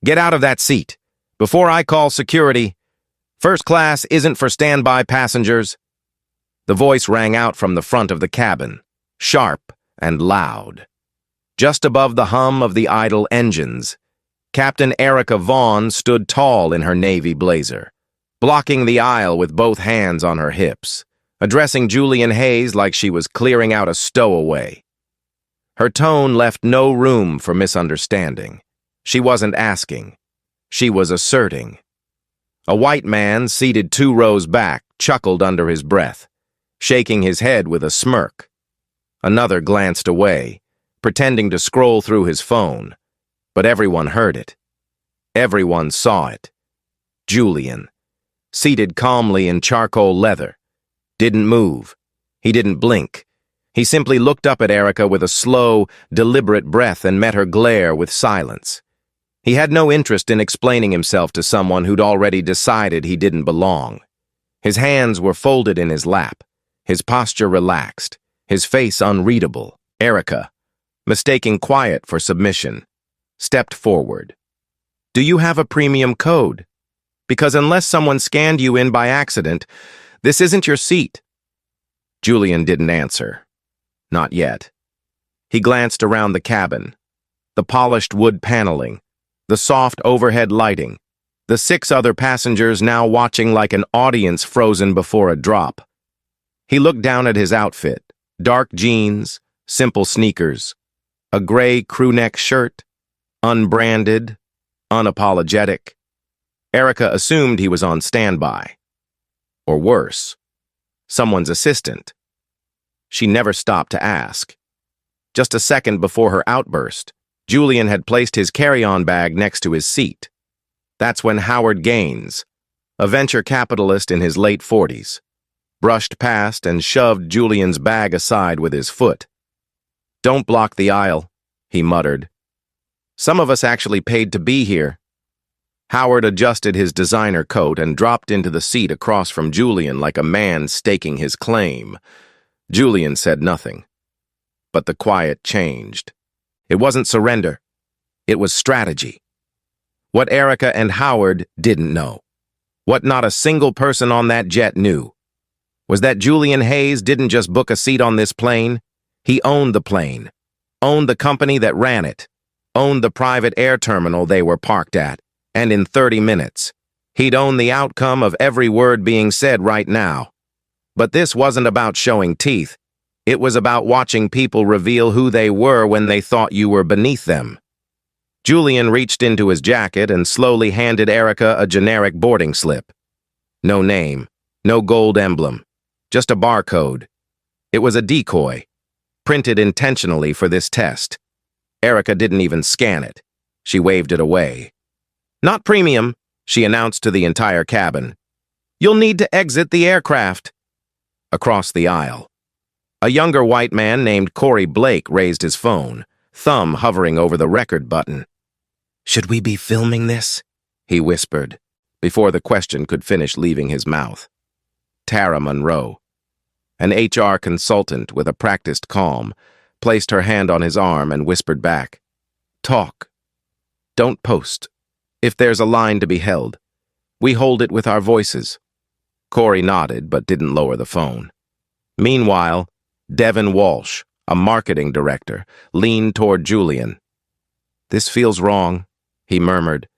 Get out of that seat. Before I call security. First class isn't for standby passengers. The voice rang out from the front of the cabin, sharp and loud. Just above the hum of the idle engines, Captain Erica Vaughn stood tall in her navy blazer, blocking the aisle with both hands on her hips, addressing Julian Hayes like she was clearing out a stowaway. Her tone left no room for misunderstanding. She wasn't asking. She was asserting. A white man, seated 2 rows back, chuckled under his breath, shaking his head with a smirk. Another glanced away, pretending to scroll through his phone, but everyone heard it. Everyone saw it. Julian, seated calmly in charcoal leather, didn't move. He didn't blink. He simply looked up at Erica with a slow, deliberate breath and met her glare with silence. He had no interest in explaining himself to someone who'd already decided he didn't belong. His hands were folded in his lap, his posture relaxed, his face unreadable. Erica, mistaking quiet for submission, stepped forward. Do you have a premium code? Because unless someone scanned you in by accident, this isn't your seat. Julian didn't answer. Not yet. He glanced around the cabin. The polished wood paneling, the soft overhead lighting, the 6 other passengers now watching like an audience frozen before a drop. He looked down at his outfit, dark jeans, simple sneakers, a gray crewneck shirt, unbranded, unapologetic. Erica assumed he was on standby. Or worse, someone's assistant. She never stopped to ask. Just a second before her outburst, Julian had placed his carry-on bag next to his seat. That's when Howard Gaines, a venture capitalist in his late 40s, brushed past and shoved Julian's bag aside with his foot. Don't block the aisle, he muttered. Some of us actually paid to be here. Howard adjusted his designer coat and dropped into the seat across from Julian like a man staking his claim. Julian said nothing. But the quiet changed. It wasn't surrender. It was strategy. What Erica and Howard didn't know, what not a single person on that jet knew, was that Julian Hayes didn't just book a seat on this plane. He owned the plane, owned the company that ran it, owned the private air terminal they were parked at, and in 30 minutes, he'd own the outcome of every word being said right now. But this wasn't about showing teeth. It was about watching people reveal who they were when they thought you were beneath them. Julian reached into his jacket and slowly handed Erica a generic boarding slip. No name, no gold emblem, just a barcode. It was a decoy, printed intentionally for this test. Erica didn't even scan it. She waved it away. Not premium, she announced to the entire cabin. You'll need to exit the aircraft. Across the aisle, a younger white man named Corey Blake raised his phone, thumb hovering over the record button. Should we be filming this? He whispered, before the question could finish leaving his mouth. Tara Monroe, an HR consultant with a practiced calm, placed her hand on his arm and whispered back, Talk. Don't post. If there's a line to be held, we hold it with our voices. Corey nodded but didn't lower the phone. Meanwhile, Devin Walsh, a marketing director, leaned toward Julian. This feels wrong, he murmured.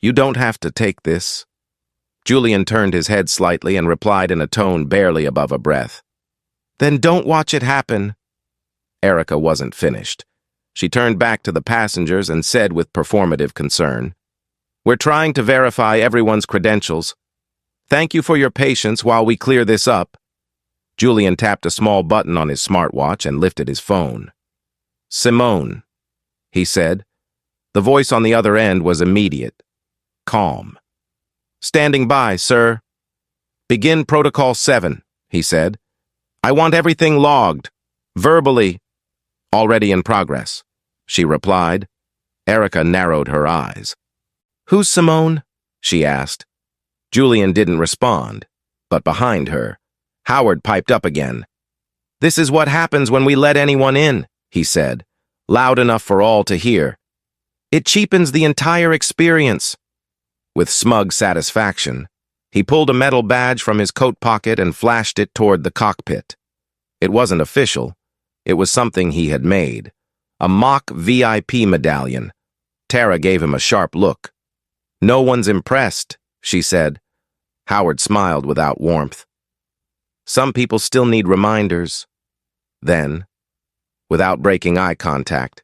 You don't have to take this. Julian turned his head slightly and replied in a tone barely above a breath. Then don't watch it happen. Erica wasn't finished. She turned back to the passengers and said with performative concern, We're trying to verify everyone's credentials. Thank you for your patience while we clear this up. Julian tapped a small button on his smartwatch and lifted his phone. Simone, he said. The voice on the other end was immediate, calm. Standing by, sir. Begin Protocol 7, he said. I want everything logged, verbally. Already in progress, she replied. Erica narrowed her eyes. Who's Simone? She asked. Julian didn't respond, but behind her, Howard piped up again. This is what happens when we let anyone in, he said, loud enough for all to hear. It cheapens the entire experience. With smug satisfaction, he pulled a metal badge from his coat pocket and flashed it toward the cockpit. It wasn't official. It was something he had made. A mock VIP medallion. Tara gave him a sharp look. "No one's impressed," she said. Howard smiled without warmth. "Some people still need reminders." Then, without breaking eye contact,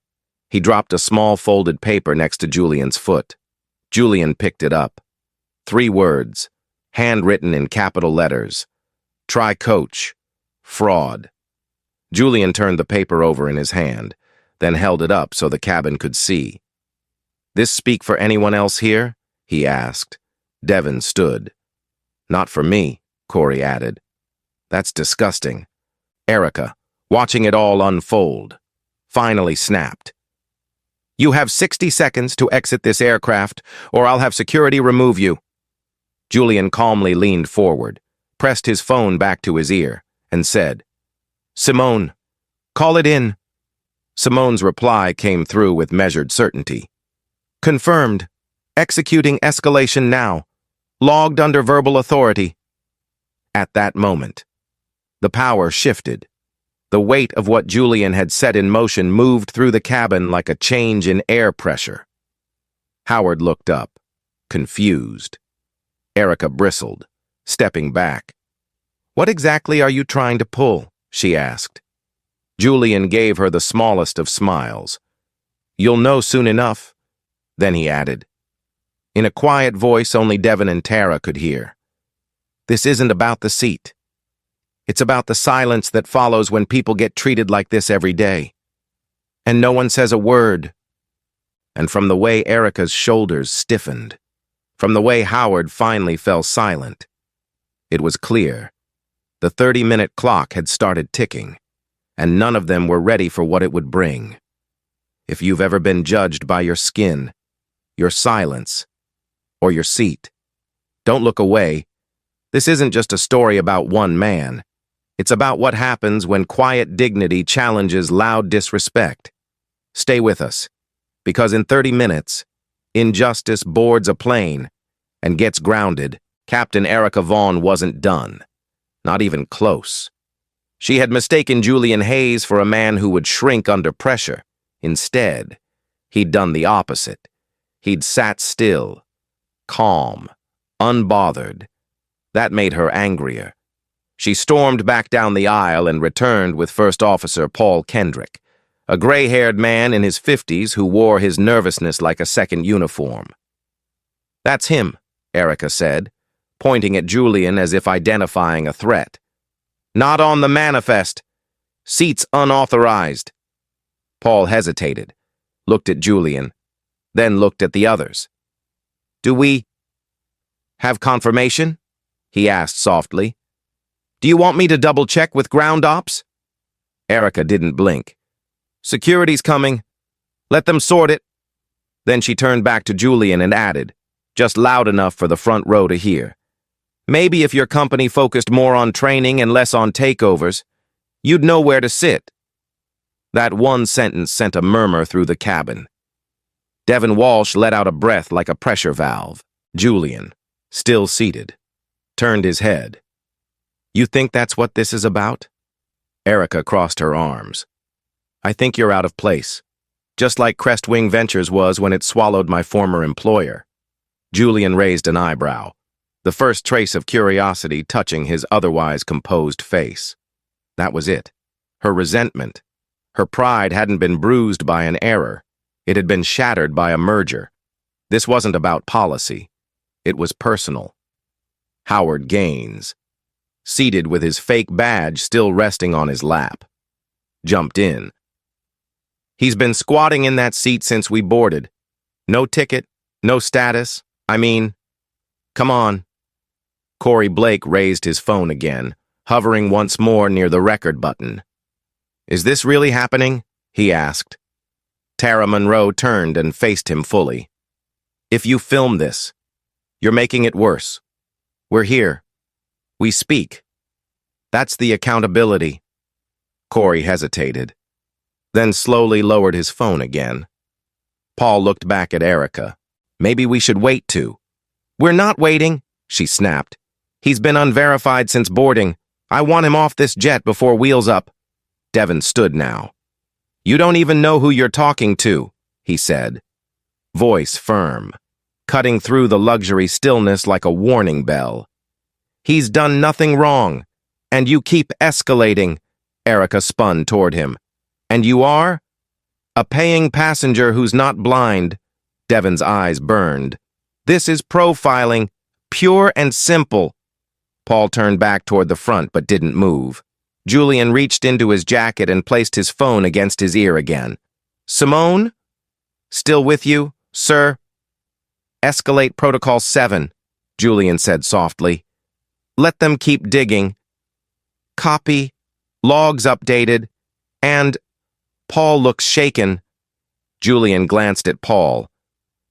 he dropped a small folded paper next to Julian's foot. Julian picked it up. 3 words, handwritten in capital letters. "Try coach. Fraud." Julian turned the paper over in his hand, then held it up so the cabin could see. "This speak for anyone else here?" he asked. Devon stood. "Not for me," Corey added. "That's disgusting." Erica, watching it all unfold, finally snapped. "You have 60 seconds to exit this aircraft, or I'll have security remove you." Julian calmly leaned forward, pressed his phone back to his ear, and said, "Simone, call it in." Simone's reply came through with measured certainty. "Confirmed. Executing escalation now. Logged under verbal authority." At that moment, the power shifted. The weight of what Julian had set in motion moved through the cabin like a change in air pressure. Howard looked up, confused. Erica bristled, stepping back. "What exactly are you trying to pull?" she asked. Julian gave her the smallest of smiles. "You'll know soon enough." Then he added, in a quiet voice only Devon and Tara could hear, "This isn't about the seat. It's about the silence that follows when people get treated like this every day. And no one says a word." And from the way Erica's shoulders stiffened, from the way Howard finally fell silent, it was clear. The 30-minute clock had started ticking, and none of them were ready for what it would bring. If you've ever been judged by your skin, your silence, or your seat, don't look away. This isn't just a story about one man. It's about what happens when quiet dignity challenges loud disrespect. Stay with us, because in 30 minutes, injustice boards a plane and gets grounded. Captain Erica Vaughn wasn't done. Not even close. She had mistaken Julian Hayes for a man who would shrink under pressure. Instead, he'd done the opposite. He'd sat still, calm, unbothered. That made her angrier. She stormed back down the aisle and returned with First Officer Paul Kendrick, a gray-haired man in his 50s who wore his nervousness like a second uniform. "That's him," Erica said, pointing at Julian as if identifying a threat. "Not on the manifest. Seats unauthorized." Paul hesitated, looked at Julian, then looked at the others. "Do we have confirmation?" he asked softly. "Do you want me to double-check with ground ops?" Erica didn't blink. "Security's coming. Let them sort it." Then she turned back to Julian and added, just loud enough for the front row to hear, "Maybe if your company focused more on training and less on takeovers, you'd know where to sit." That one sentence sent a murmur through the cabin. Devon Walsh let out a breath like a pressure valve. Julian, still seated, turned his head. "You think that's what this is about?" Erica crossed her arms. "I think you're out of place, just like Crestwing Ventures was when it swallowed my former employer." Julian raised an eyebrow, the first trace of curiosity touching his otherwise composed face. That was it. Her resentment. Her pride hadn't been bruised by an error. It had been shattered by a merger. This wasn't about policy. It was personal. Howard Gaines, seated with his fake badge still resting on his lap, jumped in. "He's been squatting in that seat since we boarded. No ticket, no status. Come on." Corey Blake raised his phone again, hovering once more near the record button. "Is this really happening?" he asked. Tara Monroe turned and faced him fully. "If you film this, you're making it worse. We're here. We speak. That's the accountability." Corey hesitated, then slowly lowered his phone again. Paul looked back at Erica. Maybe we should wait too. We're not waiting, she snapped. He's been unverified since boarding. I want him off this jet before wheels up. Devon stood now. You don't even know who you're talking to, he said. Voice firm, cutting through the luxury stillness like a warning bell. He's done nothing wrong, and you keep escalating. Erica spun toward him. And you are? A paying passenger who's not blind. Devon's eyes burned. This is profiling, pure and simple. Paul turned back toward the front but didn't move. Julian reached into his jacket and placed his phone against his ear again. Simone? Still with you, sir? Escalate Protocol 7, Julian said softly. Let them keep digging. Copy. Logs updated. And... Paul looks shaken. Julian glanced at Paul.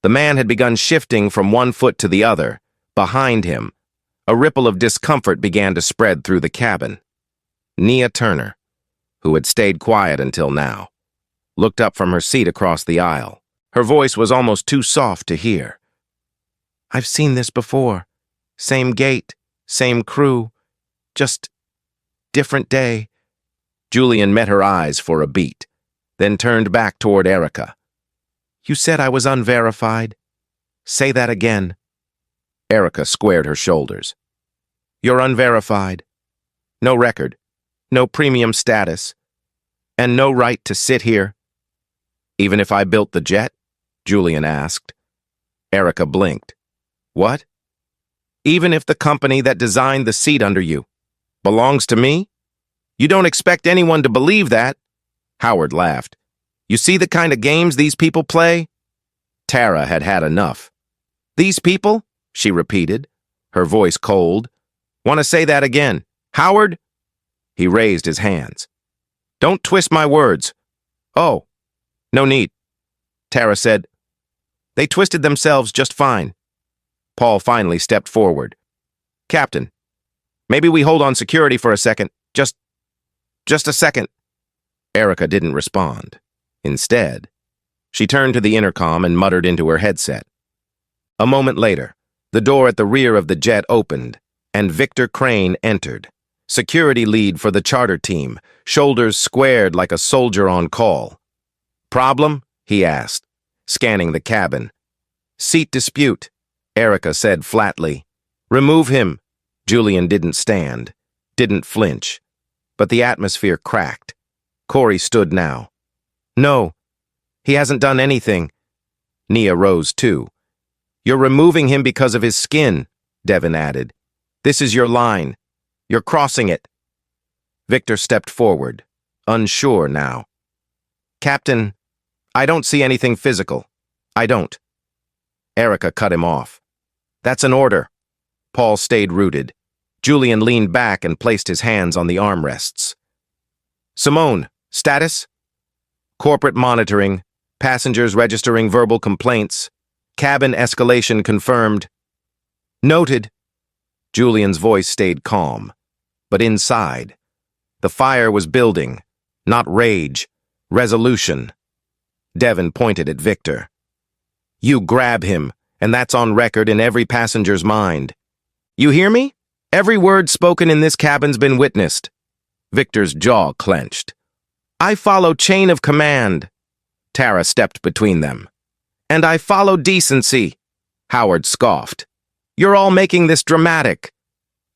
The man had begun shifting from one foot to the other. Behind him, a ripple of discomfort began to spread through the cabin. Nia Turner, who had stayed quiet until now, looked up from her seat across the aisle. Her voice was almost too soft to hear. I've seen this before. Same gate, same crew, just different day. Julian met her eyes for a beat, then turned back toward Erica. You said I was unverified. Say that again. Erica squared her shoulders. You're unverified. No record, no premium status, and no right to sit here. Even if I built the jet? Julian asked. Erica blinked. What? Even if the company that designed the seat under you belongs to me? You don't expect anyone to believe that? Howard laughed. You see the kind of games these people play? Tara had had enough. These people? She repeated, her voice cold. Want to say that again? Howard? He raised his hands. Don't twist my words. Oh, no need. Tara said. They twisted themselves just fine. Paul finally stepped forward. Captain, maybe we hold on security for a second. Just a second. Erica didn't respond. Instead, she turned to the intercom and muttered into her headset. A moment later, the door at the rear of the jet opened, and Victor Crane entered, security lead for the charter team, shoulders squared like a soldier on call. Problem? He asked, scanning the cabin. Seat dispute, Erica said flatly. Remove him. Julian didn't stand, didn't flinch, but the atmosphere cracked. Corey stood now. No, he hasn't done anything. Nia rose too. You're removing him because of his skin, Devon added. This is your line. You're crossing it. Victor stepped forward, unsure now. Captain, I don't see anything physical. I don't. Erica cut him off. That's an order. Paul stayed rooted. Julian leaned back and placed his hands on the armrests. Simone, status? Corporate monitoring, passengers registering verbal complaints, cabin escalation confirmed. Noted. Julian's voice stayed calm, but inside, the fire was building, not rage, resolution. Devon pointed at Victor. You grab him, and that's on record in every passenger's mind. You hear me? Every word spoken in this cabin's been witnessed. Victor's jaw clenched. I follow chain of command. Tara stepped between them. And I follow decency. Howard scoffed. You're all making this dramatic.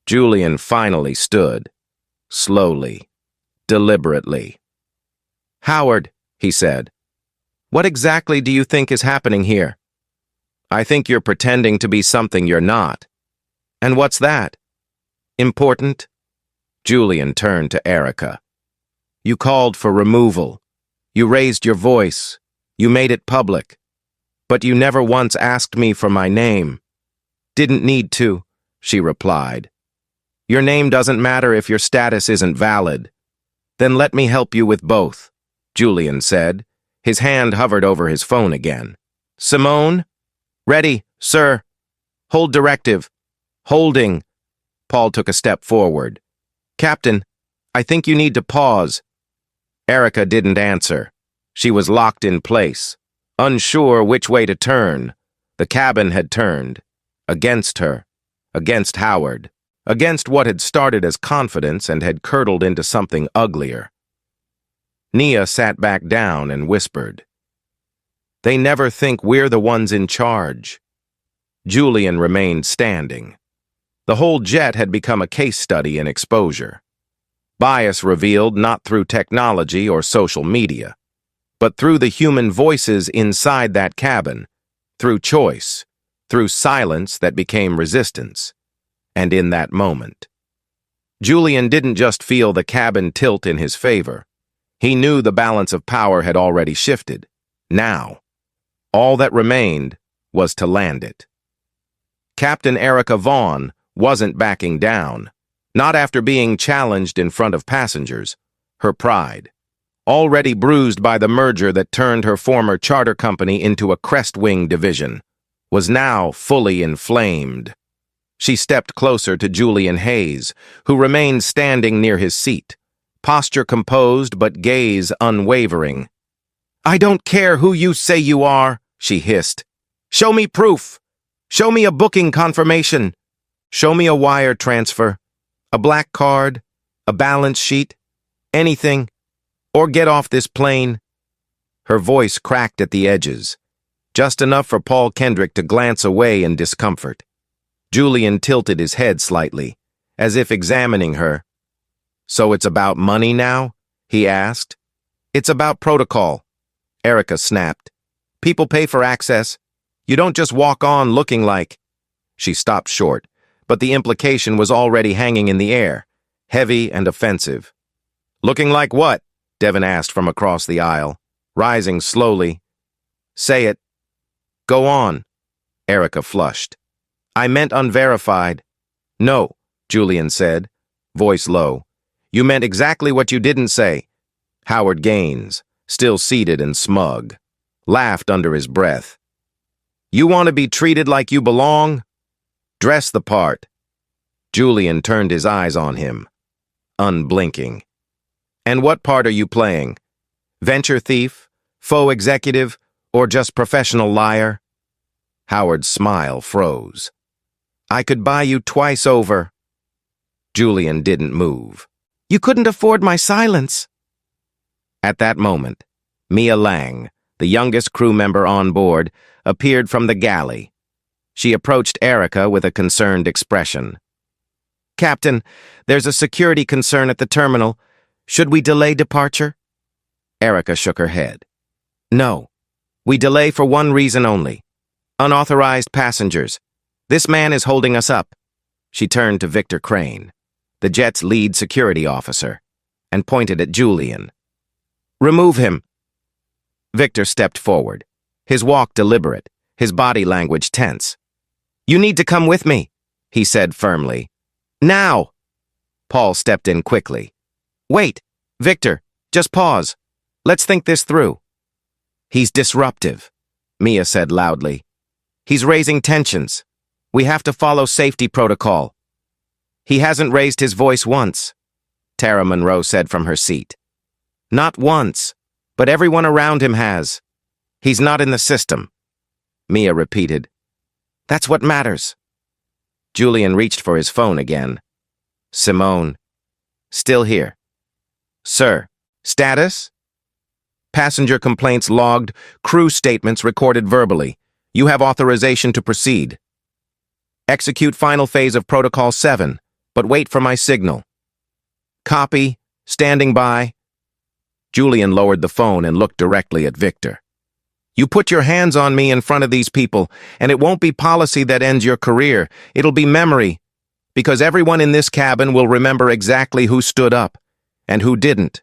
Julian finally stood. Slowly. Deliberately. Howard, he said. What exactly do you think is happening here? I think you're pretending to be something you're not. And what's that? Important? Julian turned to Erica. You called for removal. You raised your voice. You made it public. But you never once asked me for my name. Didn't need to, she replied. Your name doesn't matter if your status isn't valid. Then let me help you with both, Julian said. His hand hovered over his phone again. Simone? Ready, sir. Hold directive. Holding. Paul took a step forward. Captain, I think you need to pause. Erica didn't answer. She was locked in place, Unsure which way to turn, the cabin had turned. Against her. Against Howard. Against what had started as confidence and had curdled into something uglier. Nia sat back down and whispered, "They never think we're the ones in charge." Julian remained standing. The whole jet had become a case study in exposure. Bias revealed not through technology or social media, but through the human voices inside that cabin, through choice, through silence that became resistance. And in that moment, Julian didn't just feel the cabin tilt in his favor. He knew the balance of power had already shifted. Now, all that remained was to land it. Captain Erica Vaughn wasn't backing down, not after being challenged in front of passengers. Her pride, already bruised by the merger that turned her former charter company into a crest-wing division, was now fully inflamed. She stepped closer to Julian Hayes, who remained standing near his seat, posture composed but gaze unwavering. "I don't care who you say you are," she hissed. "Show me proof. Show me a booking confirmation. Show me a wire transfer, a black card, a balance sheet, anything, or get off this plane." Her voice cracked at the edges, just enough for Paul Kendrick to glance away in discomfort. Julian tilted his head slightly, as if examining her. "So it's about money now?" he asked. "It's about protocol," Erica snapped. "People pay for access. You don't just walk on looking like—" She stopped short, but the implication was already hanging in the air, heavy and offensive. "Looking like what?" Devin asked from across the aisle, rising slowly. "Say it." "Go on." Erica flushed. "I meant unverified." "No," Julian said, voice low. "You meant exactly what you didn't say." Howard Gaines, still seated and smug, laughed under his breath. "You want to be treated like you belong? Dress the part." Julian turned his eyes on him, unblinking. "And what part are you playing? Venture thief, faux executive, or just professional liar?" Howard's smile froze. "I could buy you twice over." Julian didn't move. "You couldn't afford my silence." At that moment, Mia Lang, the youngest crew member on board, appeared from the galley. She approached Erica with a concerned expression. "Captain, there's a security concern at the terminal. Should we delay departure?" Erica shook her head. "No. We delay for one reason only. Unauthorized passengers. This man is holding us up." She turned to Victor Crane, the jet's lead security officer, and pointed at Julian. "Remove him." Victor stepped forward, his walk deliberate, his body language tense. "You need to come with me," he said firmly. "Now!" Paul stepped in quickly. "Wait, Victor, just pause. Let's think this through." "He's disruptive," Mia said loudly. "He's raising tensions. We have to follow safety protocol." "He hasn't raised his voice once," Tara Monroe said from her seat. "Not once, but everyone around him has. He's not in the system," Mia repeated. "That's what matters." Julian reached for his phone again. "Simone. Still here." "Sir. Status?" "Passenger complaints logged, crew statements recorded verbally. You have authorization to proceed. Execute final phase of Protocol 7, but wait for my signal." "Copy. Standing by." Julian lowered the phone and looked directly at Victor. "You put your hands on me in front of these people, and it won't be policy that ends your career. It'll be memory, because everyone in this cabin will remember exactly who stood up and who didn't."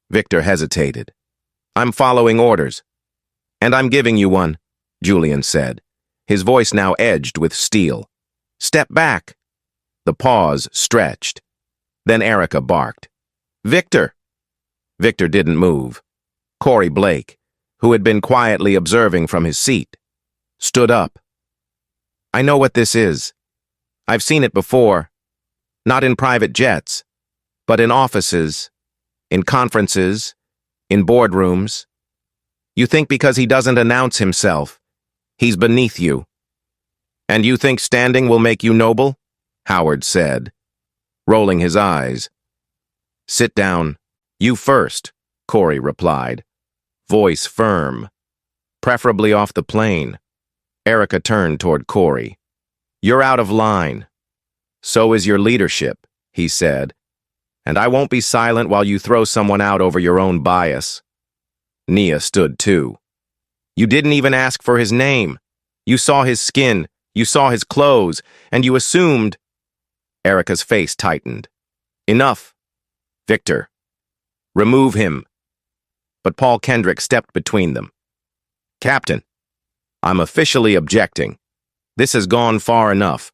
Victor hesitated. "I'm following orders." "And I'm giving you one," Julian said, his voice now edged with steel. "Step back." The pause stretched. Then Erica barked. "Victor!" Victor didn't move. Corey Blake, who had been quietly observing from his seat, stood up. "I know what this is. I've seen it before. Not in private jets, but in offices, in conferences, in boardrooms. You think because he doesn't announce himself, he's beneath you. And you think standing will make you noble? Howard said, rolling his eyes. Sit down. You first, Corey replied, voice firm. Preferably off the plane. Erica turned toward Corey. You're out of line. So is your leadership, he said. And I won't be silent while you throw someone out over your own bias. Nia stood too. You didn't even ask for his name. You saw his skin, you saw his clothes, and you assumed. Erica's face tightened. Enough. Victor. Remove him. But Paul Kendrick stepped between them. Captain, I'm officially objecting. This has gone far enough.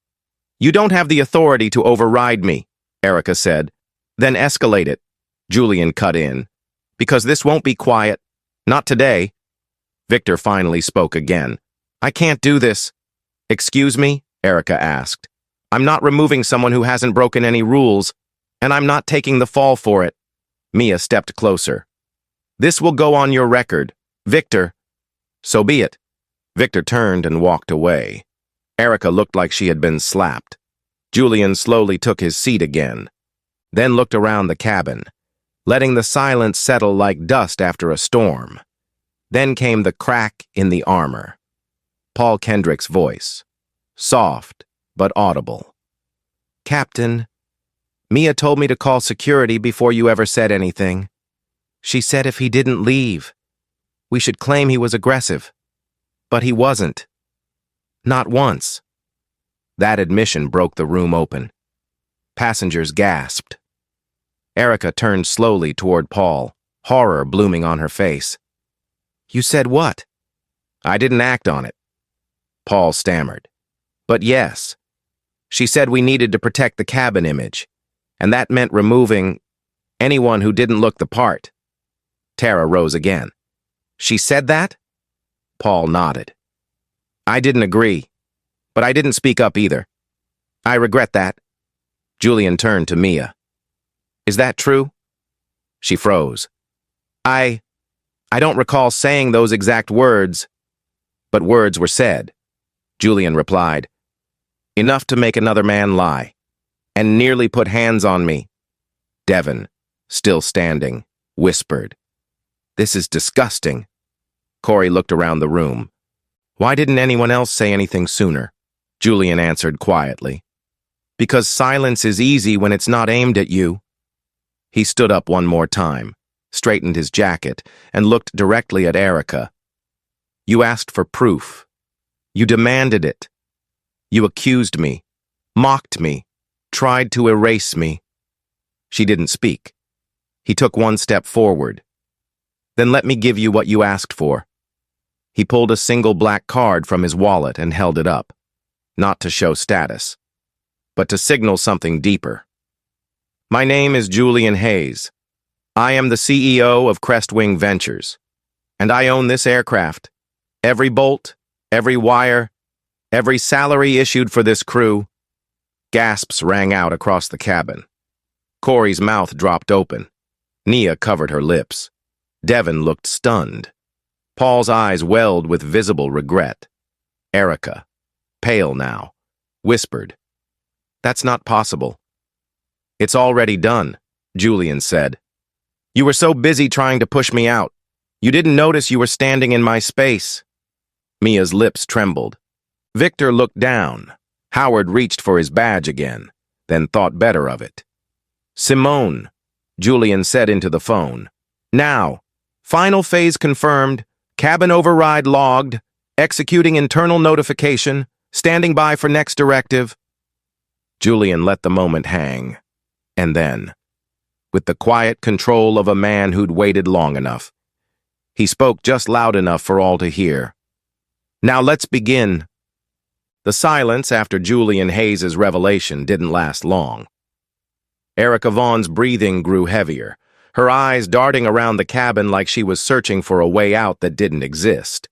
You don't have the authority to override me, Erica said. Then escalate it, Julian cut in. Because this won't be quiet. Not today. Victor finally spoke again. I can't do this. Excuse me? Erica asked. I'm not removing someone who hasn't broken any rules, and I'm not taking the fall for it. Mia stepped closer. This will go on your record. Victor. So be it. Victor turned and walked away. Erica looked like she had been slapped. Julian slowly took his seat again, then looked around the cabin, letting the silence settle like dust after a storm. Then came the crack in the armor. Paul Kendrick's voice, soft but audible. Captain, Mia told me to call security before you ever said anything. She said if he didn't leave, we should claim he was aggressive. But he wasn't. Not once. That admission broke the room open. Passengers gasped. Erica turned slowly toward Paul, horror blooming on her face. You said what? I didn't act on it. Paul stammered. But yes. She said we needed to protect the cabin image, and that meant removing anyone who didn't look the part. Tara rose again. She said that? Paul nodded. I didn't agree, but I didn't speak up either. I regret that. Julian turned to Mia. Is that true? She froze. I don't recall saying those exact words, but words were said. Julian replied, enough to make another man lie, and nearly put hands on me. Devon, still standing, whispered, this is disgusting. Corey looked around the room. Why didn't anyone else say anything sooner? Julian answered quietly. Because silence is easy when it's not aimed at you. He stood up one more time, straightened his jacket, and looked directly at Erica. You asked for proof. You demanded it. You accused me, mocked me, tried to erase me. She didn't speak. He took one step forward. Then let me give you what you asked for. He pulled a single black card from his wallet and held it up, not to show status, but to signal something deeper. My name is Julian Hayes. I am the CEO of Crestwing Ventures, and I own this aircraft. Every bolt, every wire, every salary issued for this crew. Gasps rang out across the cabin. Corey's mouth dropped open. Nia covered her lips. Devon looked stunned. Paul's eyes welled with visible regret. Erica, pale now, whispered, That's not possible. It's already done, Julian said. You were so busy trying to push me out. You didn't notice you were standing in my space. Mia's lips trembled. Victor looked down. Howard reached for his badge again, then thought better of it. Simone, Julian said into the phone. Now, final phase confirmed, cabin override logged, executing internal notification, standing by for next directive. Julian let the moment hang. And then, with the quiet control of a man who'd waited long enough, he spoke just loud enough for all to hear. Now let's begin. The silence after Julian Hayes' revelation didn't last long. Erica Vaughn's breathing grew heavier, her eyes darting around the cabin like she was searching for a way out that didn't exist.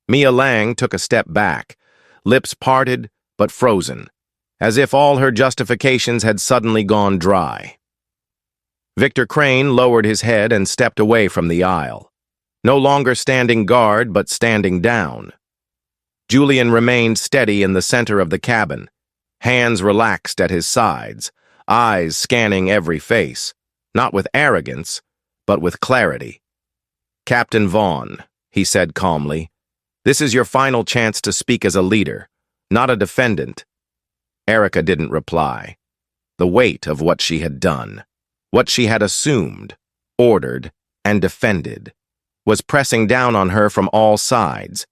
Mia Lang took a step back, lips parted but frozen, as if all her justifications had suddenly gone dry. Victor Crane lowered his head and stepped away from the aisle. no longer standing guard but standing down. Julian remained steady in the center of the cabin, hands relaxed at his sides, eyes scanning every face, not with arrogance, but with clarity. "Captain Vaughn," he said calmly, "this is your final chance to speak as a leader, not a defendant." Erica didn't reply. The weight of what she had done, what she had assumed, ordered, and defended, was pressing down on her from all sides.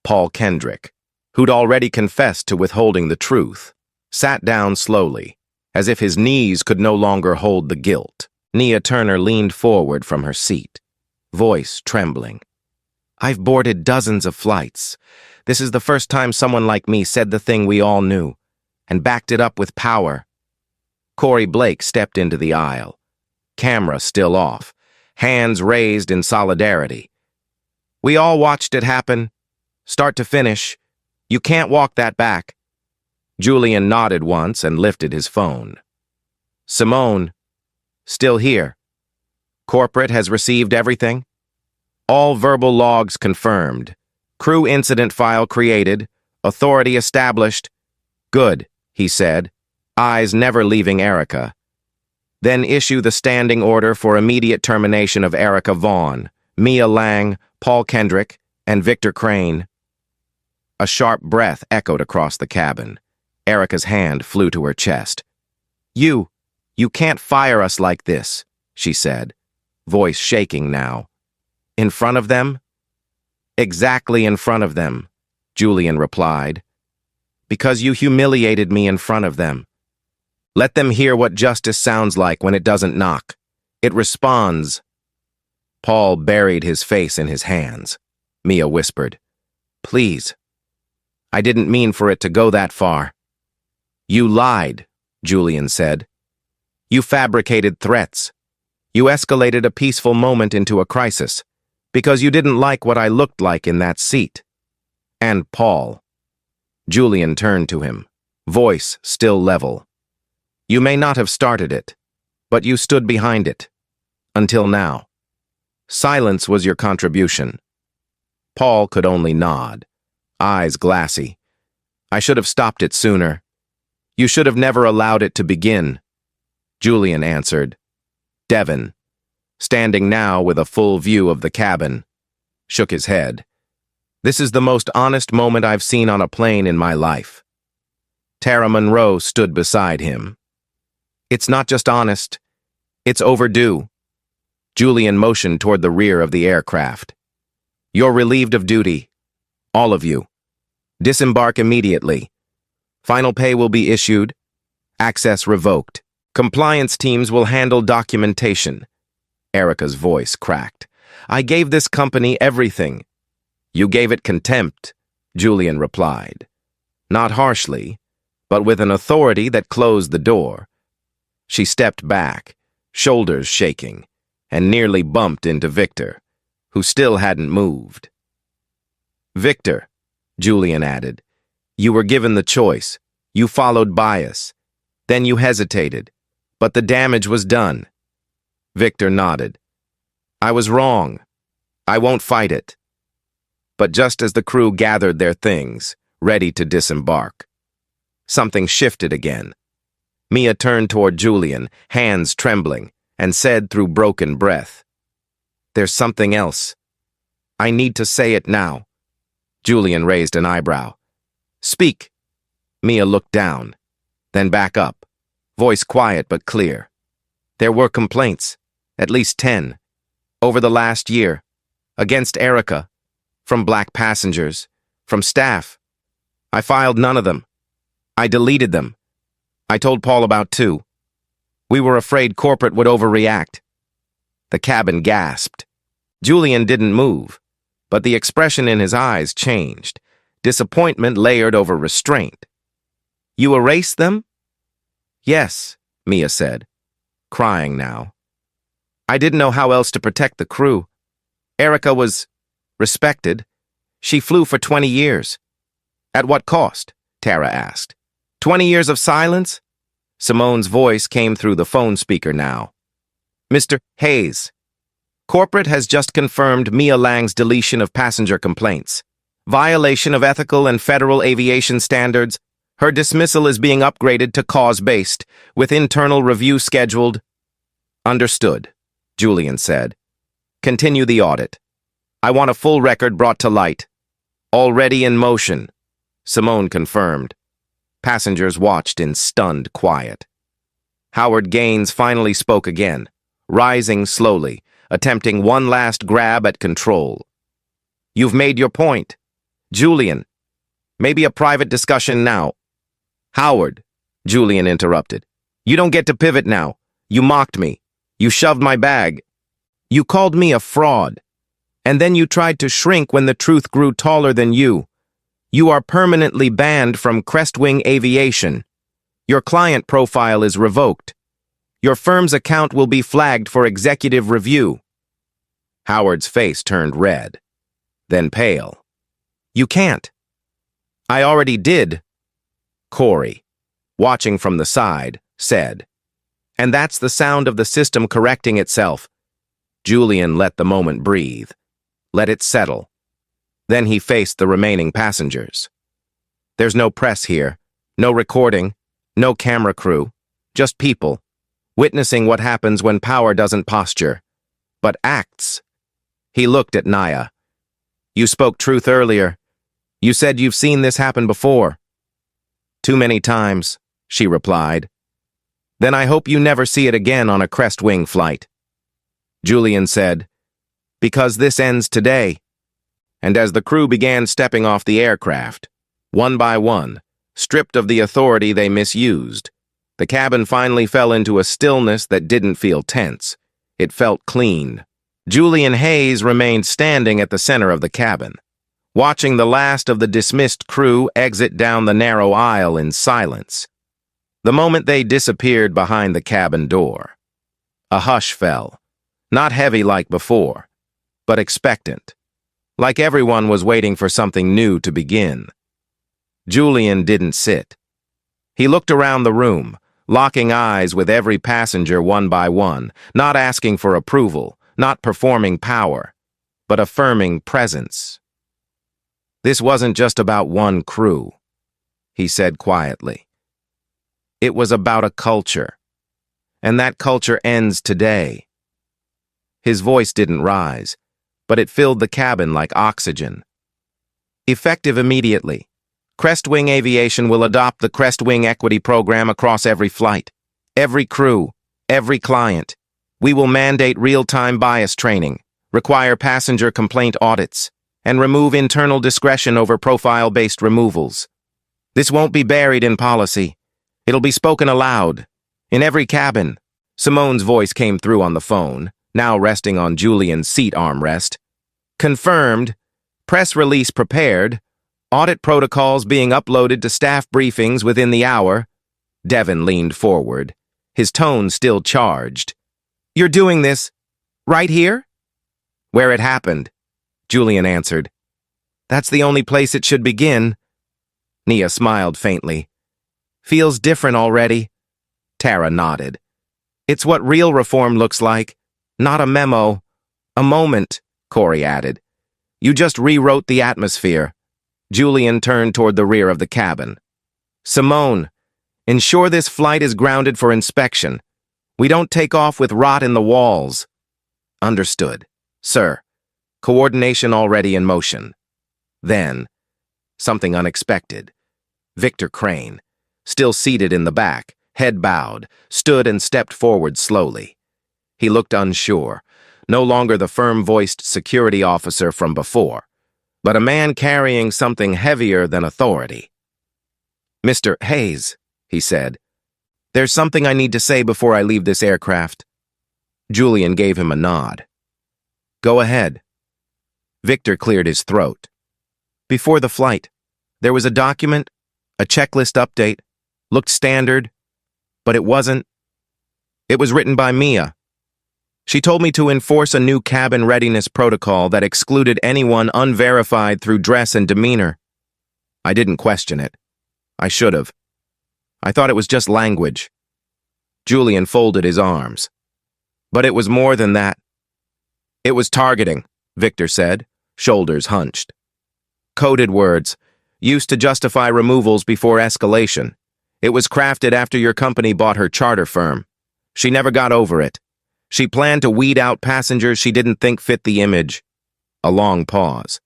Paul Kendrick, who'd already confessed to withholding the truth, sat down slowly, as if his knees could no longer hold the guilt. Nia Turner leaned forward from her seat, voice trembling. "I've boarded dozens of flights. This is the first time someone like me said the thing we all knew, and backed it up with power." Corey Blake stepped into the aisle, camera still off, hands raised in solidarity. "We all watched it happen, start to finish. You can't walk that back." Julian nodded once and lifted his phone. "Simone, still here. Corporate has received everything? All verbal logs confirmed. Crew incident file created. Authority established." "Good," he said, eyes never leaving Erica. "Then issue the standing order for immediate termination of Erica Vaughn, Mia Lang, Paul Kendrick, and Victor Crane." A sharp breath echoed across the cabin. Erica's hand flew to her chest. You can't fire us like this," she said, voice shaking now. "In front of them?" "Exactly in front of them," Julian replied. "Because you humiliated me in front of them. Let them hear what justice sounds like when it doesn't knock. It responds." Paul buried his face in his hands. Mia whispered, "Please. I didn't mean for it to go that far." "You lied," Julian said. "You fabricated threats. You escalated a peaceful moment into a crisis because you didn't like what I looked like in that seat." "And Paul." Julian turned to him, voice still level. "You may not have started it, but you stood behind it. Until now. Silence was your contribution." Paul could only nod, eyes glassy. "I should have stopped it sooner. You should have never allowed it to begin." Julian answered. Devon, standing now with a full view of the cabin, shook his head. "This is the most honest moment I've seen on a plane in my life." Tara Monroe stood beside him. "It's not just honest. It's overdue." Julian motioned toward the rear of the aircraft. "You're relieved of duty. All of you. Disembark immediately. Final pay will be issued. Access revoked. Compliance teams will handle documentation." Erica's voice cracked. "I gave this company everything." "You gave it contempt," Julian replied. Not harshly, but with an authority that closed the door. She stepped back, shoulders shaking, and nearly bumped into Victor, who still hadn't moved. "Victor," Julian added, "you were given the choice. You followed bias. Then you hesitated, but the damage was done." Victor nodded. "I was wrong. I won't fight it." But just as the crew gathered their things, ready to disembark, something shifted again. Mia turned toward Julian, hands trembling, and said through broken breath, "There's something else. I need to say it now." Julian raised an eyebrow. "Speak." Mia looked down, then back up, voice quiet but clear. "There were complaints, at least 10, over the last year, against Erica, from black passengers, from staff. I filed none of them. I deleted them. I told Paul about 2. We were afraid corporate would overreact." The cabin gasped. Julian didn't move, but the expression in his eyes changed, disappointment layered over restraint. "You erased them?" "Yes," Mia said, crying now. "I didn't know how else to protect the crew. Erica was respected. She flew for 20 years. "At what cost?" Tara asked. 20 years of silence?" Simone's voice came through the phone speaker now. "Mr. Hayes." Corporate has just confirmed Mia Lang's deletion of passenger complaints. Violation of ethical and federal aviation standards. Her dismissal is being upgraded to cause-based, with internal review scheduled. Understood, Julian said. Continue the audit. I want a full record brought to light. Already in motion, Simone confirmed. Passengers watched in stunned quiet. Howard Gaines finally spoke again, rising slowly, attempting one last grab at control. You've made your point. Julian, maybe a private discussion now. Howard, Julian interrupted. You don't get to pivot now. You mocked me. You shoved my bag. You called me a fraud. And then you tried to shrink when the truth grew taller than you. You are permanently banned from Crestwing Aviation. Your client profile is revoked. Your firm's account will be flagged for executive review. Howard's face turned red, then pale. You can't. I already did, Corey, watching from the side, said. And that's the sound of the system correcting itself. Julian let the moment breathe. Let it settle. Then he faced the remaining passengers. There's no press here, no recording, no camera crew, just people, witnessing what happens when power doesn't posture, but acts. He looked at Naya. You spoke truth earlier. You said you've seen this happen before. Too many times, she replied. Then I hope you never see it again on a Crestwing flight. Julian said, because this ends today. And as the crew began stepping off the aircraft, one by one, stripped of the authority they misused, the cabin finally fell into a stillness that didn't feel tense. It felt clean. Julian Hayes remained standing at the center of the cabin, watching the last of the dismissed crew exit down the narrow aisle in silence. The moment they disappeared behind the cabin door, a hush fell, not heavy like before, but expectant, like everyone was waiting for something new to begin. Julian didn't sit. He looked around the room, locking eyes with every passenger one by one, not asking for approval, not performing power, but affirming presence. This wasn't just about one crew, he said quietly. It was about a culture, and that culture ends today. His voice didn't rise, but it filled the cabin like oxygen. Effective immediately, Crestwing Aviation will adopt the Crestwing Equity Program across every flight, every crew, every client. We will mandate real-time bias training, require passenger complaint audits, and remove internal discretion over profile-based removals. This won't be buried in policy. It'll be spoken aloud, in every cabin. Simone's voice came through on the phone, now resting on Julian's seat armrest. Confirmed, press release prepared, audit protocols being uploaded to staff briefings within the hour. Devon leaned forward, his tone still charged. You're doing this right here? Where it happened, Julian answered. That's the only place it should begin. Nia smiled faintly. Feels different already. Tara nodded. It's what real reform looks like. Not a memo. A moment, Corey added. You just rewrote the atmosphere. Julian turned toward the rear of the cabin. Simone, ensure this flight is grounded for inspection. We don't take off with rot in the walls. Understood, sir. Coordination already in motion. Then, something unexpected. Victor Crane, still seated in the back, head bowed, stood and stepped forward slowly. He looked unsure, no longer the firm-voiced security officer from before, but a man carrying something heavier than authority. Mr. Hayes, he said, there's something I need to say before I leave this aircraft. Julian gave him a nod. Go ahead. Victor cleared his throat. Before the flight, there was a document, a checklist update, looked standard, but it wasn't. It was written by Mia. She told me to enforce a new cabin readiness protocol that excluded anyone unverified through dress and demeanor. I didn't question it. I should have. I thought it was just language. Julian folded his arms. But it was more than that. It was targeting, Victor said, shoulders hunched. Coded words, used to justify removals before escalation. It was crafted after your company bought her charter firm. She never got over it. She planned to weed out passengers she didn't think fit the image. A long pause.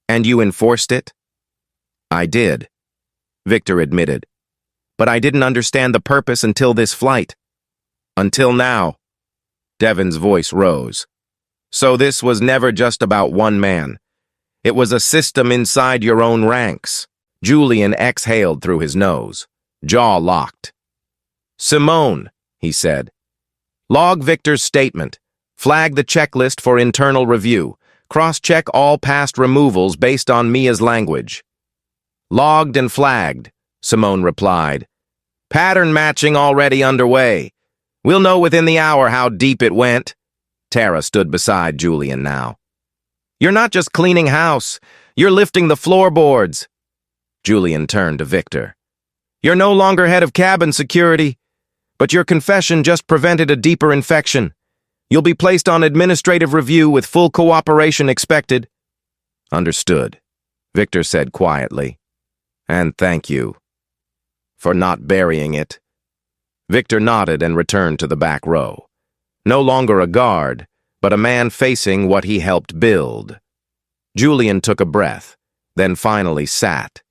And you enforced it? I did, Victor admitted. But I didn't understand the purpose until this flight. Until now. Devon's voice rose. So this was never just about one man. It was a system inside your own ranks. Julian exhaled through his nose, jaw locked. Simone, he said. Log Victor's statement. Flag the checklist for internal review. Cross-check all past removals based on Mia's language. Logged and flagged, Simone replied. Pattern matching already underway. We'll know within the hour how deep it went. Tara stood beside Julian now. You're not just cleaning house. You're lifting the floorboards. Julian turned to Victor. You're no longer head of cabin security, but your confession just prevented a deeper infection. You'll be placed on administrative review with full cooperation expected. Understood, Victor said quietly. And thank you for not burying it. Victor nodded and returned to the back row. No longer a guard, but a man facing what he helped build. Julian took a breath, then finally sat,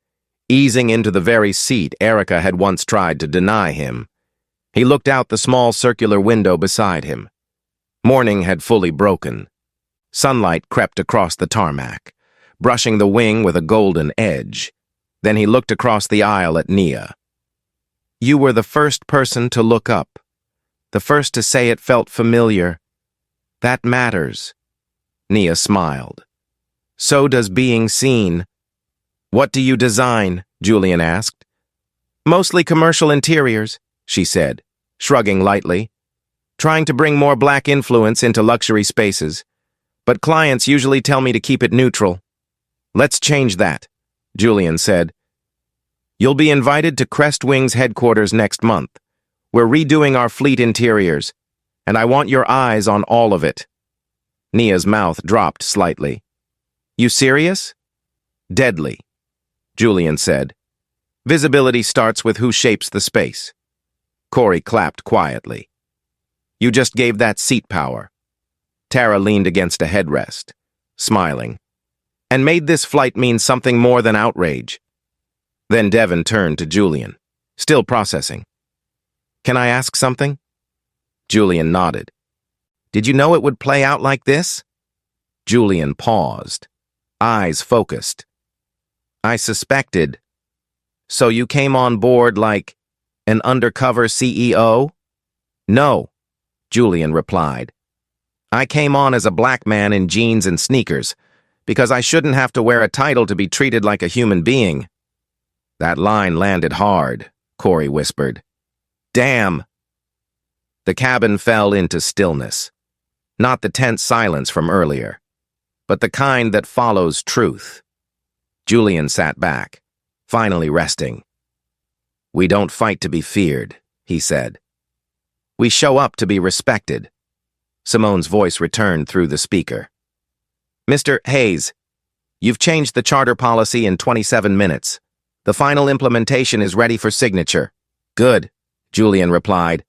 easing into the very seat Erica had once tried to deny him. He looked out the small circular window beside him. Morning had fully broken. Sunlight crept across the tarmac, brushing the wing with a golden edge. Then he looked across the aisle at Nia. You were the first person to look up, the first to say it felt familiar. That matters. Nia smiled. So does being seen. What do you design? Julian asked. Mostly commercial interiors, she said, shrugging lightly. Trying to bring more black influence into luxury spaces. But clients usually tell me to keep it neutral. Let's change that, Julian said. You'll be invited to Crestwing's headquarters next month. We're redoing our fleet interiors, and I want your eyes on all of it. Nia's mouth dropped slightly. You serious? Deadly, Julian said. Visibility starts with who shapes the space. Corey clapped quietly. You just gave that seat power. Tara leaned against a headrest, smiling, and made this flight mean something more than outrage. Then Devon turned to Julian, still processing. Can I ask something? Julian nodded. Did you know it would play out like this? Julian paused, eyes focused. I suspected. So you came on board like an undercover CEO? No, Julian replied. I came on as a black man in jeans and sneakers, because I shouldn't have to wear a title to be treated like a human being. That line landed hard, Corey whispered. Damn! The cabin fell into stillness. Not the tense silence from earlier, but the kind that follows truth. Julian sat back, finally resting. We don't fight to be feared, he said. We show up to be respected. Simone's voice returned through the speaker. Mr. Hayes, you've changed the charter policy in 27 minutes. The final implementation is ready for signature. Good, Julian replied.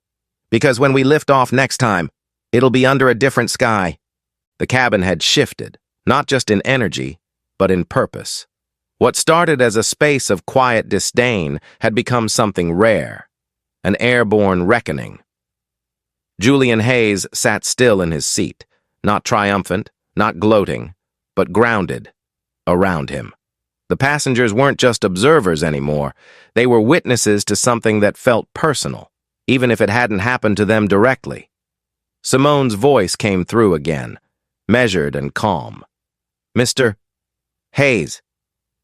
Because when we lift off next time, it'll be under a different sky. The cabin had shifted, not just in energy, but in purpose. What started as a space of quiet disdain had become something rare, an airborne reckoning. Julian Hayes sat still in his seat, not triumphant, not gloating, but grounded, around him. The passengers weren't just observers anymore. They were witnesses to something that felt personal, even if it hadn't happened to them directly. Simone's voice came through again, measured and calm. Mr. Hayes,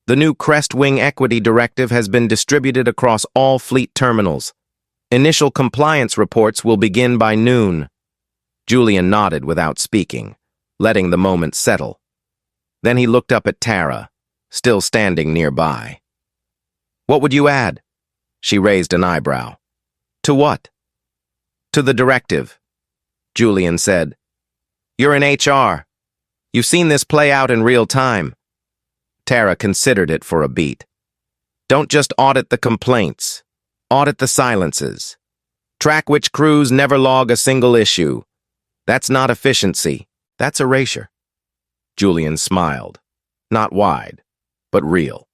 the new Crestwing Equity Directive has been distributed across all fleet terminals. Initial compliance reports will begin by noon. Julian nodded without speaking, letting the moment settle. Then he looked up at Tara, still standing nearby. What would you add? She raised an eyebrow. To what? To the directive, Julian said. You're in HR. You've seen this play out in real time. Tara considered it for a beat. Don't just audit the complaints. Audit the silences. Track which crews never log a single issue. That's not efficiency. That's erasure. Julian smiled. Not wide, but real.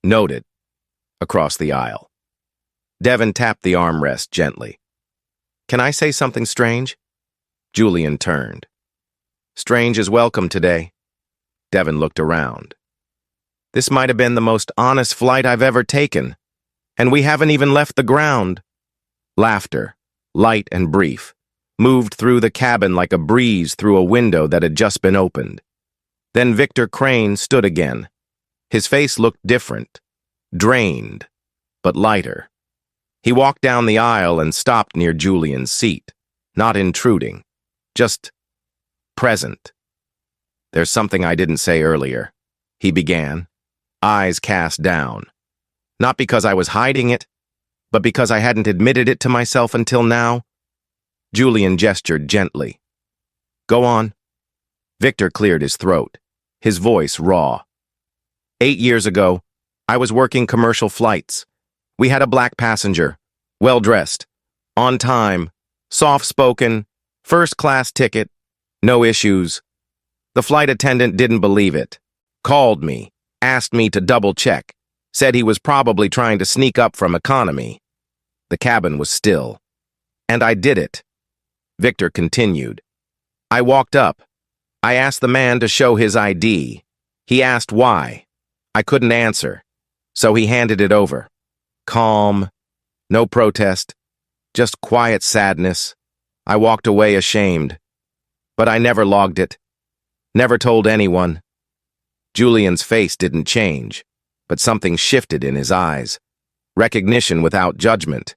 Noted. Across the aisle. Devon tapped the armrest gently. Can I say something strange? Julian turned. Strange is welcome today. Devon looked around. This might have been the most honest flight I've ever taken, and we haven't even left the ground. Laughter, light and brief, moved through the cabin like a breeze through a window that had just been opened. Then Victor Crane stood again. His face looked different, drained, but lighter. He walked down the aisle and stopped near Julian's seat, not intruding, just present. There's something I didn't say earlier, he began, eyes cast down. Not because I was hiding it, but because I hadn't admitted it to myself until now. Julian gestured gently. Go on. Victor cleared his throat, his voice raw. 8 years ago, I was working commercial flights. We had a black passenger, well-dressed, on time, soft-spoken, first-class ticket, no issues. The flight attendant didn't believe it. Called me, asked me to double-check, said he was probably trying to sneak up from economy. The cabin was still. And I did it. Victor continued. I walked up. I asked the man to show his ID. He asked why. I couldn't answer, so he handed it over. Calm, no protest, just quiet sadness. I walked away ashamed. But I never logged it. Never told anyone. Julian's face didn't change, but something shifted in his eyes. Recognition without judgment.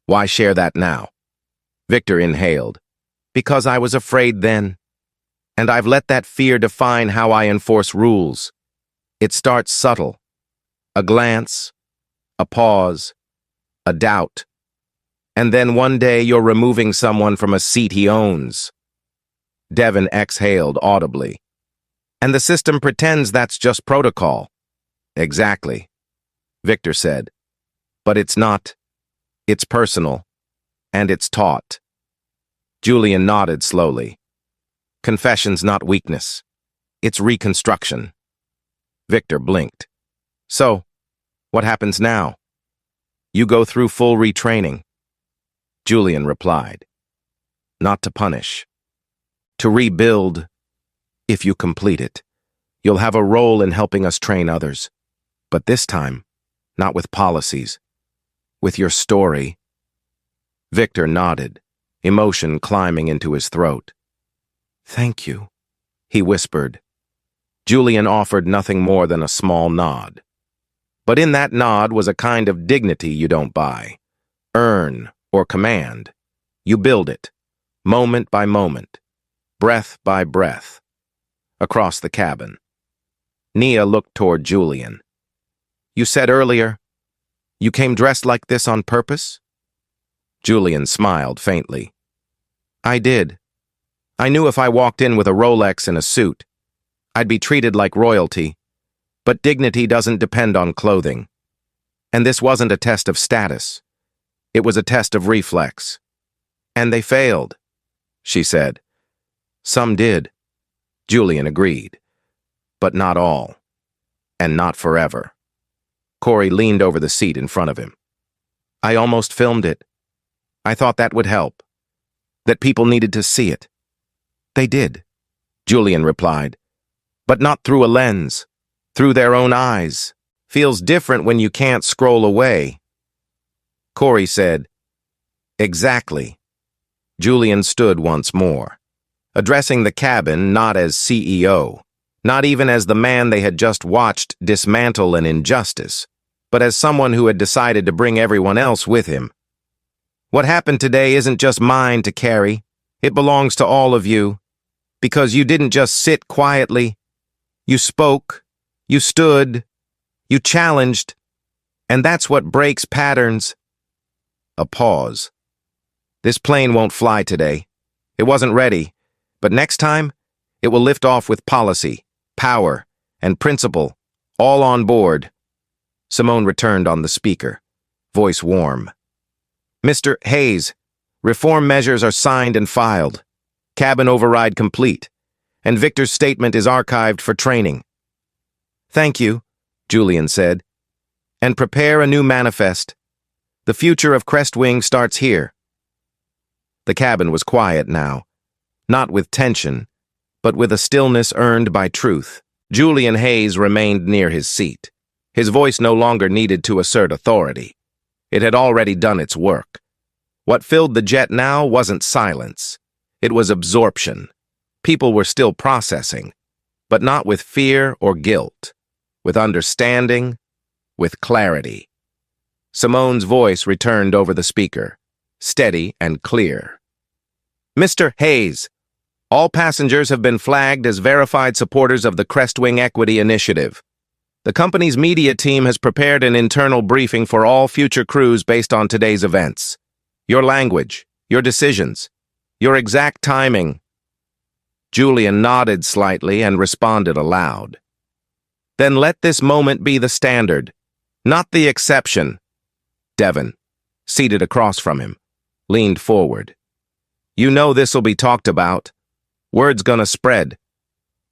Why share that now? Victor inhaled. Because I was afraid then. And I've let that fear define how I enforce rules. It starts subtle. A glance, a pause, a doubt. And then one day you're removing someone from a seat he owns. Devon exhaled audibly. And the system pretends that's just protocol. Exactly, Victor said. But it's not. It's personal. And it's taught. Julian nodded slowly. Confession's not weakness. It's reconstruction. Victor blinked. So, what happens now? You go through full retraining. Julian replied. Not to punish. To rebuild. If you complete it, you'll have a role in helping us train others. But this time, not with policies. With your story. Victor nodded, emotion climbing into his throat. Thank you, he whispered. Julian offered nothing more than a small nod. But in that nod was a kind of dignity you don't buy, earn, or command. You build it, moment by moment, breath by breath. Across the cabin. Nia looked toward Julian. You said earlier, you came dressed like this on purpose? Julian smiled faintly. I did. I knew if I walked in with a Rolex and a suit, I'd be treated like royalty, but dignity doesn't depend on clothing. And this wasn't a test of status. It was a test of reflex. And they failed, she said. Some did. Julian agreed. But not all. And not forever. Corey leaned over the seat in front of him. I almost filmed it. I thought that would help. That people needed to see it. They did, Julian replied. But not through a lens. Through their own eyes. Feels different when you can't scroll away. Corey said, Exactly. Julian stood once more, addressing the cabin not as CEO, not even as the man they had just watched dismantle an injustice, but as someone who had decided to bring everyone else with him. What happened today isn't just mine to carry. It belongs to all of you. Because you didn't just sit quietly. You spoke. You stood. You challenged. And that's what breaks patterns. A pause. This plane won't fly today. It wasn't ready. But next time, it will lift off with policy, power, and principle, all on board. Simone returned on the speaker, voice warm. Mr. Hayes, reform measures are signed and filed. Cabin override complete, and Victor's statement is archived for training. Thank you, Julian said. And prepare a new manifest. The future of Crestwing starts here. The cabin was quiet now, not with tension, but with a stillness earned by truth. Julian Hayes remained near his seat. His voice no longer needed to assert authority. It had already done its work. What filled the jet now wasn't silence. It was absorption. People were still processing, but not with fear or guilt, with understanding, with clarity. Simone's voice returned over the speaker, steady and clear. Mr. Hayes, all passengers have been flagged as verified supporters of the Crestwing Equity Initiative. The company's media team has prepared an internal briefing for all future crews based on today's events. Your language, your decisions, your exact timing. Julian nodded slightly and responded aloud. Then let this moment be the standard, not the exception. Devon, seated across from him, leaned forward. You know this'll be talked about. Word's gonna spread.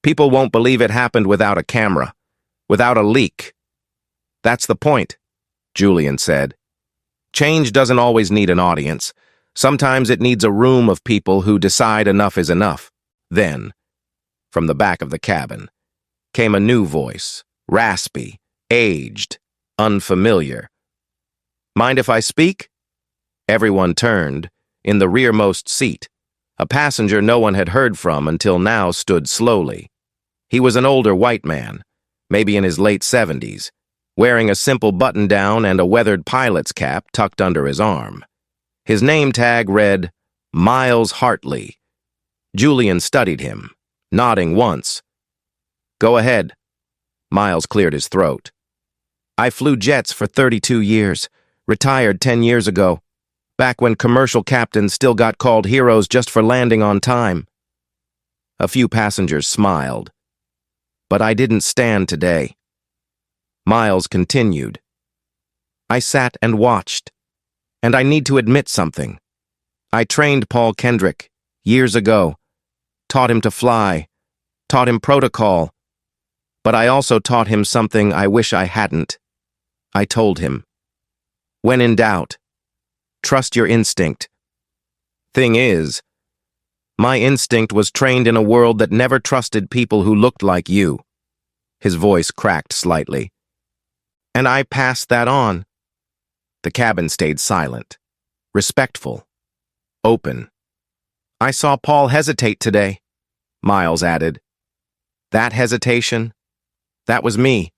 People won't believe it happened without a camera, without a leak. That's the point, Julian said. Change doesn't always need an audience. Sometimes it needs a room of people who decide enough is enough. Then, from the back of the cabin, came a new voice, raspy, aged, unfamiliar. Mind if I speak? Everyone turned. In the rearmost seat, a passenger no one had heard from until now stood slowly. He was an older white man, maybe in his late 70s, wearing a simple button-down and a weathered pilot's cap tucked under his arm. His name tag read, Miles Hartley. Julian studied him, nodding once. Go ahead. Miles cleared his throat. I flew jets for 32 years, retired 10 years ago, back when commercial captains still got called heroes just for landing on time. A few passengers smiled. But I didn't stand today. Miles continued. I sat and watched, and I need to admit something. I trained Paul Kendrick years ago, taught him to fly, taught him protocol, but I also taught him something I wish I hadn't. I told him, when in doubt, trust your instinct. Thing is, my instinct was trained in a world that never trusted people who looked like you. His voice cracked slightly. And I passed that on. The cabin stayed silent, respectful, open. I saw Paul hesitate today, Miles added. That hesitation, that was me.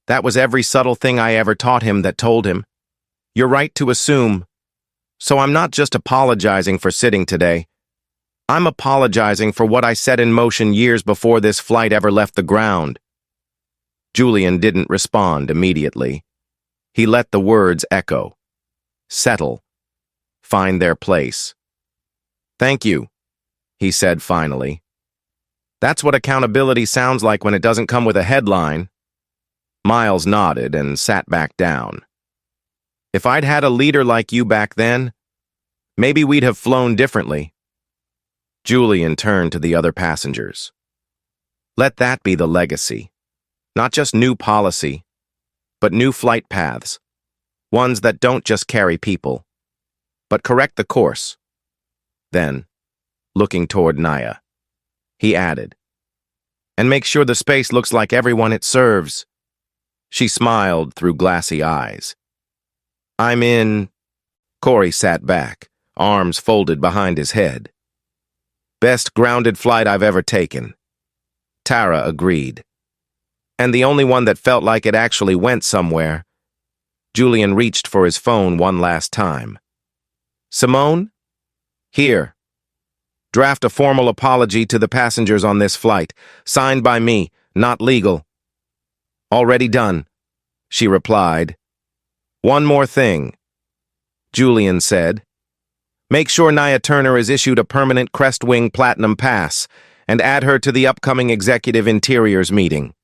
That was every subtle thing I ever taught him that told him, you're right to assume. So I'm not just apologizing for sitting today. I'm apologizing for what I set in motion years before this flight ever left the ground. Julian didn't respond immediately. He let the words echo, settle, find their place. Thank you, he said finally. That's what accountability sounds like when it doesn't come with a headline. Miles nodded and sat back down. If I'd had a leader like you back then, maybe we'd have flown differently. Julian turned to the other passengers. Let that be the legacy. Not just new policy, but new flight paths. Ones that don't just carry people, but correct the course. Then, looking toward Naya, he added, and make sure the space looks like everyone it serves. She smiled through glassy eyes. I'm in... Corey sat back, arms folded behind his head. Best grounded flight I've ever taken. Tara agreed. And the only one that felt like it actually went somewhere. Julian reached for his phone one last time. Simone? Here. Draft a formal apology to the passengers on this flight, signed by me, not legal. Already done, she replied. One more thing, Julian said. Make sure Nia Turner is issued a permanent Crestwing Platinum Pass and add her to the upcoming Executive Interiors meeting.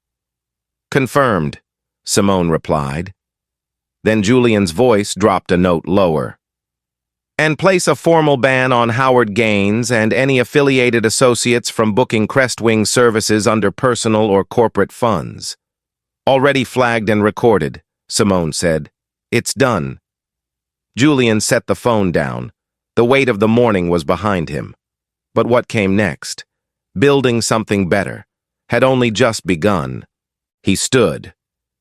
Confirmed, Simone replied. Then Julian's voice dropped a note lower. And place a formal ban on Howard Gaines and any affiliated associates from booking Crestwing services under personal or corporate funds. Already flagged and recorded, Simone said. It's done. Julian set the phone down. The weight of the morning was behind him. But what came next? Building something better had only just begun. He stood,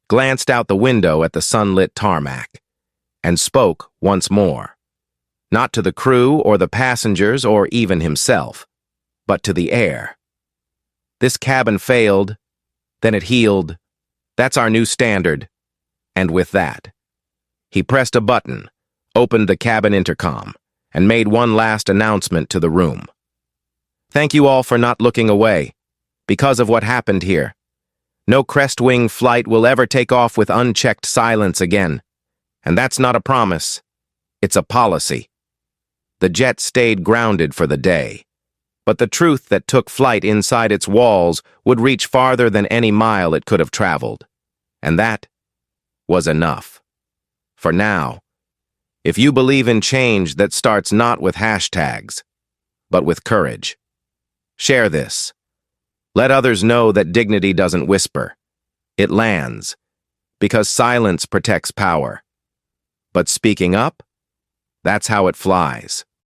glanced out the window at the sunlit tarmac, and spoke once more. Not to the crew or the passengers or even himself, but to the air. This cabin failed, then it healed. That's our new standard. And with that, he pressed a button, opened the cabin intercom, and made one last announcement to the room. Thank you all for not looking away. Because of what happened here, no Crestwing flight will ever take off with unchecked silence again. And that's not a promise. It's a policy. The jet stayed grounded for the day. But the truth that took flight inside its walls would reach farther than any mile it could have traveled. And that was enough. For now, if you believe in change that starts not with hashtags, but with courage, share this. Let others know that dignity doesn't whisper. It lands, because silence protects power. But speaking up, that's how it flies.